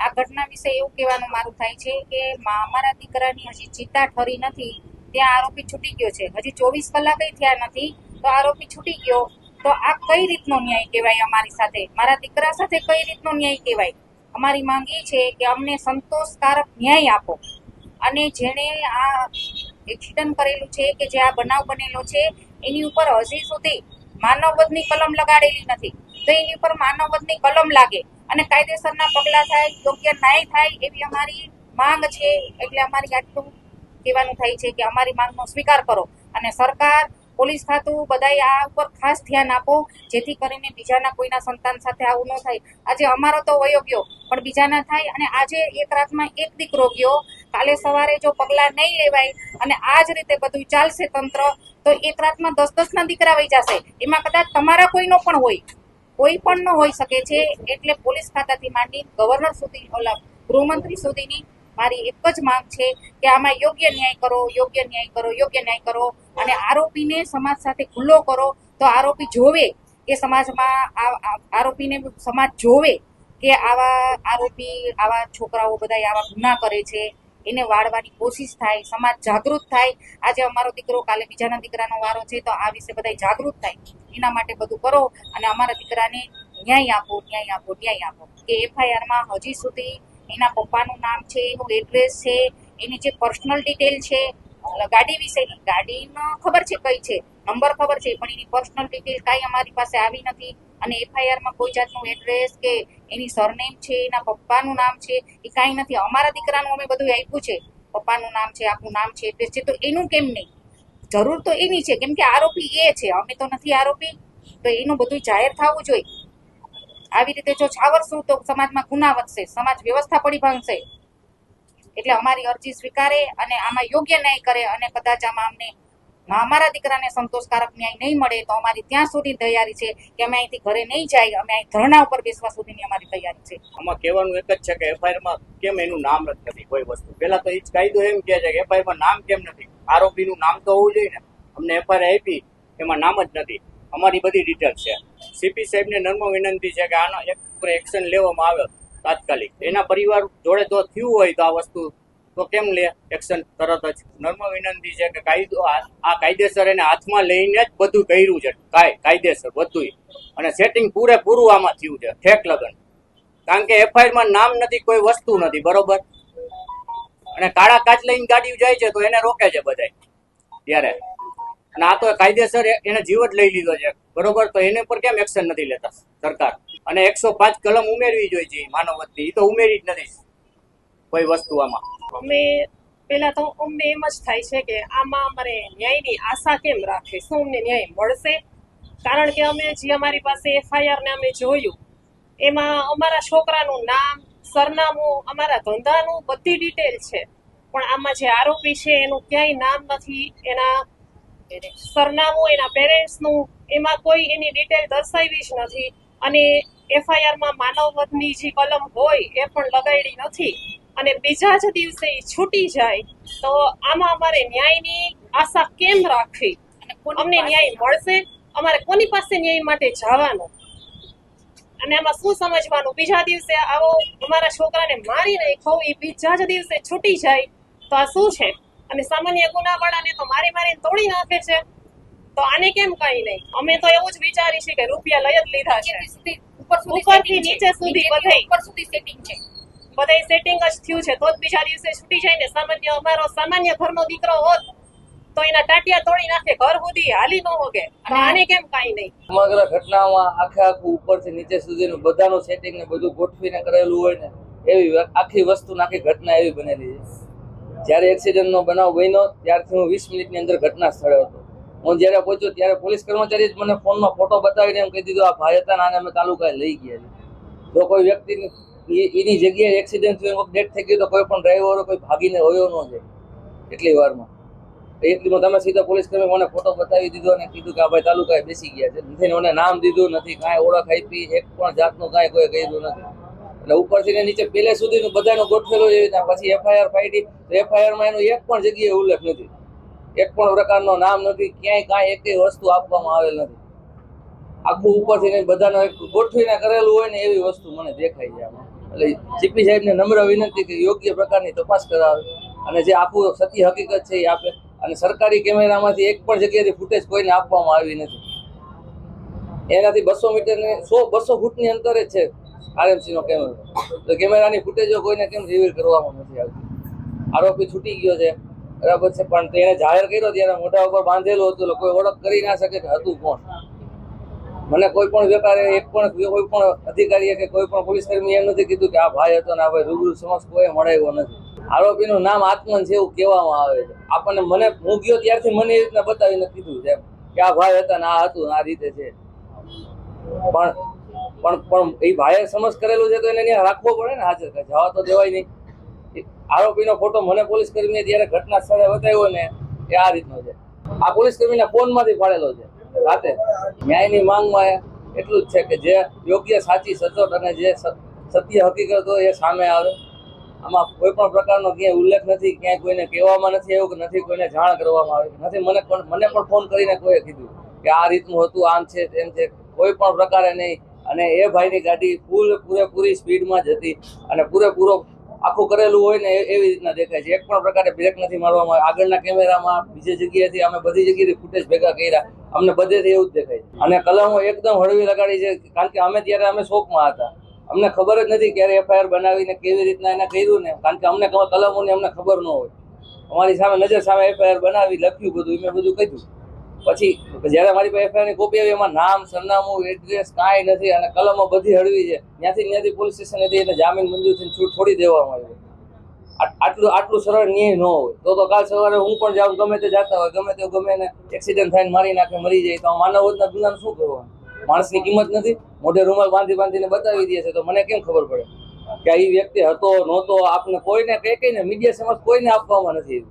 આ ઘટના વિશે એવું કહેવાનું મારું થાય છે કે અમારા દીકરાની હજી ચિતા ઠરી નથી, ત્યાં આરોપી છૂટી ગયો છે. હજી 24 કલાક થયા નથી તો આરોપી છૂટી ગયો. તો આ કઈ રીતનો ન્યાય કહેવાય? અમારી સાથે, મારા દીકરા સાથે કઈ રીતનો ન્યાય કહેવાય? અમારી માંગ એ છે કે અમને સંતોષકારક ન્યાય આપો. અને જેણે આ એક્સિડન્ટ કરેલું છે કે જે આ બનાવ બનેલો છે એની ઉપર હજી સુધી માનવવધની કલમ લગાડેલી નથી. તો એની ઉપર માનવવધની કલમ લાગે અને કાયદેસરના પગલાં થાય, યોગ્ય ન્યાય થાય એવી અમારી માંગ છે. એટલે અમારી આટલું કહેવાનું થાય છે કે અમારી માંગનો સ્વીકાર કરો અને સરકાર, પોલીસ ખાતું બધાય આ ઉપર ખાસ ધ્યાન આપો, જેથી કરીને બીજાના કોઈના સંતાન સાથે આવું ન થાય. આજે અમારો તો વયો ગયો પણ બીજાના થાય. અને આજે એક રાતમાં એક દીકરો ગયો, કાલે સવારે જો પગલાં નહીં લેવાય અને આ જ રીતે બધું ચાલશે તંત્ર, તો એક રાતમાં 10-10 ના દીકરા વહી જશે. એમાં કદાચ તમારા કોઈનો પણ હોય, કોઈ પણ ન હોઈ શકે છે. એટલે પોલીસ ખાતાથી માંડી ગવર્નર સુધી, ગૃહમંત્રી સુધીની મારી એક જ માંગ છે કે આમાં યોગ્ય ન્યાય કરો, યોગ્ય ન્યાય કરો, યોગ્ય ન્યાય કરો. અને આરોપીને સમાજ સાથે ખુલ્લો કરો તો આરોપી જોવે કે સમાજમાં આરોપીને સમાજ જોવે કે આવા આરોપી, આવા છોકરાઓ બધા આવા ગુના કરે છે, એને વાળવાની કોશિશ થાય, સમાજ જાગૃત થાય. આજે અમારો દીકરો, કાલે બીજાના દીકરાનો વારો છે, તો આ વિશે બધા જાગૃત થાય. એના માટે બધું કરો અને અમારા દીકરાને ન્યાય આપો, ન્યાય આપો, ન્યાય આપો. કે એફઆઈઆરમાં હજી સુધી એના પપ્પાનું નામ છે, એનું એડ્રેસ છે, એની જે પર્સનલ ડિટેલ છે, ગાડી વિશેની, ગાડીનો ખબર છે કઈ છે, નંબર ખબર છે, પણ એની પર્સનલ ડિટેલ કાંઈ અમારી પાસે આવી નથી. અને એફઆઈઆરમાં કોઈ જાતનું એડ્રેસ કે એની સરનેમ છે, એના પપ્પાનું નામ છે, એ કાંઈ નથી. અમારા દીકરાનું અમે બધું આપ્યું છે, પપ્પાનું નામ છે, આખું નામ છે, એડ્રેસ છે, તો એનું કેમ નહીં? જરૂર તો એની છે, કેમ કે આરોપી એ છે, અમે તો નથી આરોપી. તો એનું બધું જાહેર થવું જોઈએ. આવી રીતે જો છાવરશું તો સમાજમાં ગુના વધશે, સમાજ વ્યવસ્થા પડી ભાંગશે. એટલે અમારી અરજી સ્વીકારે અને આમાં યોગ્ય ન્યાય કરે. અને કદાચ આમાં અમને અમારા દીકરાને સંતોષકારક ન્યાય નહીં મળે તો અમારી ત્યાં સુધી તૈયારી છે કે અમે અહીંથી ઘરે નહીં જાય, અમે અહીં ધરણા ઉપર બેસવા સુધીની અમારી તૈયારી છે. આમાં કહેવાનું એક જ છે કે એફઆઈઆરમાં કેમ એનું નામ જ નથી કોઈ વસ્તુ. પેલા તો એ જ કાયદો એમ કહે છે કે એફઆઈઆરમાં નામ કેમ નથી? આરોપીનું નામ તો હોવું જોઈએ ને. અમને એફઆઈઆર આપી એમાં નામ જ નથી. અમારી બધી ડિટેલ છે. સીપી સાહેબને નમ્ર વિનંતી છે કે આનો એક ઉપર એક્શન લેવામાં આવે તાત્કાલિક. એના પરિવાર જોડે જો થયું હોય તો આ વસ્તુ તો કેમ લે એક્શન તરત જ? નમ્ર વિનંતી છે કે કાયદો આ કાયદેસર એને હાથમાં લઈને જ બધું કર્યું છે, કાયદેસર બધું. અને સેટિંગ પૂરેપૂરું આમાં થયું છે, ઠેક લગન. કારણ કે એફઆઈઆરમાં નામ નથી, કોઈ વસ્તુ નથી, બરોબર. અને કાળા કાચ લઈને ગાડી જાય છે તો એને રોકે છે બધાય ત્યારે. અને આ તો કાયદેસર એને જીવ જ લઈ લીધો છે, બરોબર. તો એને પર કેમ એક્શન નથી લેતા સરકાર? અને 105 કલમ ઉમેરવી જોઈએ છે માનવવધની, એ તો ઉમેરી જ નથી કોઈ વસ્તુ આમાં. અમે પેલા તો અમને એમ જ થાય છે કે આમાં અમારે ન્યાયની આશા કેમ રાખે? શું અમને ન્યાય મળશે? કારણ કે અમે જે અમારી પાસે એફઆઈઆર ને અમે જોયું એમાં અમારા છોકરાનું નામ, સરનામું, અમારા ધંધાનું બધી ડિટેલ છે. પણ આમાં જે આરોપી છે એનું ક્યાંય નામ નથી, એના સરનામું, એના પેરેન્ટ્સનું, એમાં કોઈ એની ડિટેલ દર્શાવી જ નથી. અને એફઆઈઆરમાં માનવવધની જે કલમ હોય એ પણ લગાડી નથી. અને બીજા જ દિવસે છૂટી જાય તો આમાં અમારે ન્યાયની આશા કેમ રાખવી? અમને ન્યાય મળશે? અમારે કોની પાસે ન્યાય માટે જવાનું? અને આમાં શું સમજવાનું? બીજા દિવસે આવો અમારા છોકરાને મારી નાખ્યો, એ બીજા જ દિવસે છૂટી જાય તો આ શું છે? અને સામાન્ય ગુનાવાળાને તો મારીને તોડી નાખે છે. તો આને કેમ કઈ નહીં? અમે તો એવું જ વિચારી છે કે રૂપિયા લઈ જ લીધા છે, ઉપરથી નીચે સુધી બધાય સેટિંગ જ થયું છે. તો જ બીજા દિવસે છૂટી જાય ને. અમારો સામાન્ય ઘરનો દીકરો હોત તો એના ટાટિયા તોડી નાખે, ઘર સુધી હાલી ન હોગે. આને કેમ કઈ નહીં? સમગ્ર ઘટનામાં આખું ઉપરથી નીચે સુધીનું બધાનું સેટિંગ ને બધું ગોઠવીને કરેલું હોય ને, એવી આખી વસ્તુ આખી ઘટના એવી બનેલી છે. જ્યારે એક્સિડન્ટનો બનાવ બન્યો ત્યારથી હું 20 મિનિટની અંદર ઘટના સ્થળે હતો. હું જ્યારે પહોંચ્યો ત્યારે પોલીસ કર્મચારીએ મને ફોનમાં ફોટો બતાવીને એમ કહી દીધું આ ભાઈ હતા ને આને અમે તાલુકાએ લઈ ગયા છે. જો કોઈ વ્યક્તિ એની જગ્યાએ એક્સિડન્ટ થયો, ડેથ થઈ ગયું તો કોઈ પણ ડ્રાઈવરો કોઈ ભાગીને હોયો ન જાય એટલી વારમાં. એટલીમાં તમે સીધા પોલીસ કર્મી મને ફોટો બતાવી દીધો અને કીધું કે આ ભાઈ તાલુકાએ બેસી ગયા છે. નથી મને નામ દીધું નથી, કાંઈ ઓળખ આપી, એક પણ જાતનું કાંઈ કોઈ કર્યું નથી. એટલે ઉપરથી નીચે પેલે સુધીનું બધાનું ગોઠવેલું એવી રીતના. પછી એફઆઈઆર ફાડી તો એફઆઈઆરમાં એનું એક પણ જગ્યાએ ઉલ્લેખ નથી, એક પણ પ્રકારનો નામ નથી, ક્યાંય કાંઈ એક વસ્તુ આપવામાં આવેલ નથી. આખું ઉપરથી બધાનો એક ગોઠવીને કરેલું હોય ને એવી વસ્તુ મને દેખાય છે આમાં. એટલે જીપી સાહેબને નમ્ર વિનંતી કે યોગ્ય પ્રકારની તપાસ કરાવે અને જે આખું સત્ય હકીકત છે એ આપે. અને સરકારી કેમેરામાંથી એક પણ જગ્યાએથી ફૂટેજ કોઈને આપવામાં આવી નથી. એનાથી 200 મીટરને 200 ફૂટની અંતરે જ છે RMC નો કેમેરો. તો કેમેરાની ફૂટેજો કોઈને કેમ રિવીલ કરવામાં નથી આવતી? આરોપી છૂટી ગયો છે બરાબર છે, પણ તેને જાહેર કર્યો ત્યારે મોઢા ઉપર બાંધેલું હતું, કોઈ ઓળખ કરી ના શકે કે હતું કોણ. મને કોઈ પણ વેપારે કોઈ પણ અધિકારીએ કે કોઈ પણ પોલીસ કર્મી એમ નથી કીધું કે આ ભાઈ હતો ને આ ભાઈ રૂબરૂ સમક્ષ કોઈ મળાવ્યો નથી. આરોપીનું નામ આત્મન છે એવું કહેવામાં આવે છે. આપણને હું ગયો ત્યારથી મને એ રીતના બતાવીને કીધું છે કે આ ભાઈ હતા ને આ હતું આ રીતે છે. પણ એ ભાઈએ સમજ કરેલું છે તો એને ત્યાં રાખવો પડે ને હાજર, જવા તો દેવાય નહીં. આરોપીનો ફોટો મને પોલીસ કર્મીએ ત્યારે ઘટના સ્થળે બતાવ્યો ને એ આ રીતનો છે. આ પોલીસ કર્મીના ફોનમાંથી પાડેલો છે રાતે. ન્યાયની માંગમાં એટલું જ છે કે જે યોગ્ય સાચી સચોટ અને જે સત્ય હકીકત હોય એ સામે આવે. આમાં કોઈ પણ પ્રકારનો ક્યાંય ઉલ્લેખ નથી, ક્યાંય કોઈને કહેવામાં નથી આવ્યું કે નથી કોઈને જાણ કરવામાં આવી નથી. મને પણ ફોન કરીને કોઈએ કીધું કે આ રીતનું હતું, આમ છે તેમ છે, કોઈ પણ પ્રકારે નહીં. અને એ ભાઈની ગાડી પૂરેપૂરી સ્પીડમાં જ હતી અને પૂરેપૂરો આખું કરેલું હોય ને એવી રીતના દેખાય છે. એક પણ પ્રકારે બ્રેક નથી મારવામાં. આગળના કેમેરામાં બીજી જગ્યાએથી અમે બધી જગ્યાએથી ફૂટેજ ભેગા કર્યા, અમને બધેથી એવું જ દેખાય છે. અને કલમો એકદમ હળવી લગાડી છે, કારણ કે અમે શોકમાં હતા. અમને ખબર જ નથી ક્યારે FIR બનાવીને કેવી રીતના એને કર્યું ને, કારણ કે અમને કલમોની અમને ખબર ન હોય. અમારી સામે નજર સામે FIR બનાવી લખ્યું બધું, મેં બધું કહ્યું. પછી જ્યારે મારી પાસે FIR ની કોપી આવી એમાં નામ, સરનામું, એડ્રેસ કાંઈ નથી અને કલમો બધી હળવી છે. ત્યાંથી પોલીસ સ્ટેશન હતી એને જામીન મંજૂરથી છૂટ છોડી દેવામાં આવી. આટલું સરળ ન્યાય ન હોય તો કાલ સવારે હું પણ જાઉં, ગમે તે જાતા હોય, ગમે એને એક્સિડન્ટ થાય મારી નાખે મરી જાય તો માનવ વધના ગુનાનું શું કરવાનું? માણસની કિંમત નથી? મોઢે રૂમાલ બાંધીને બતાવી દે છે તો મને કેમ ખબર પડે કે આ વ્યક્તિ હતો નહોતો? આપને કોઈને કહીને મીડિયા સમક્ષ કોઈને આપવામાં નથી.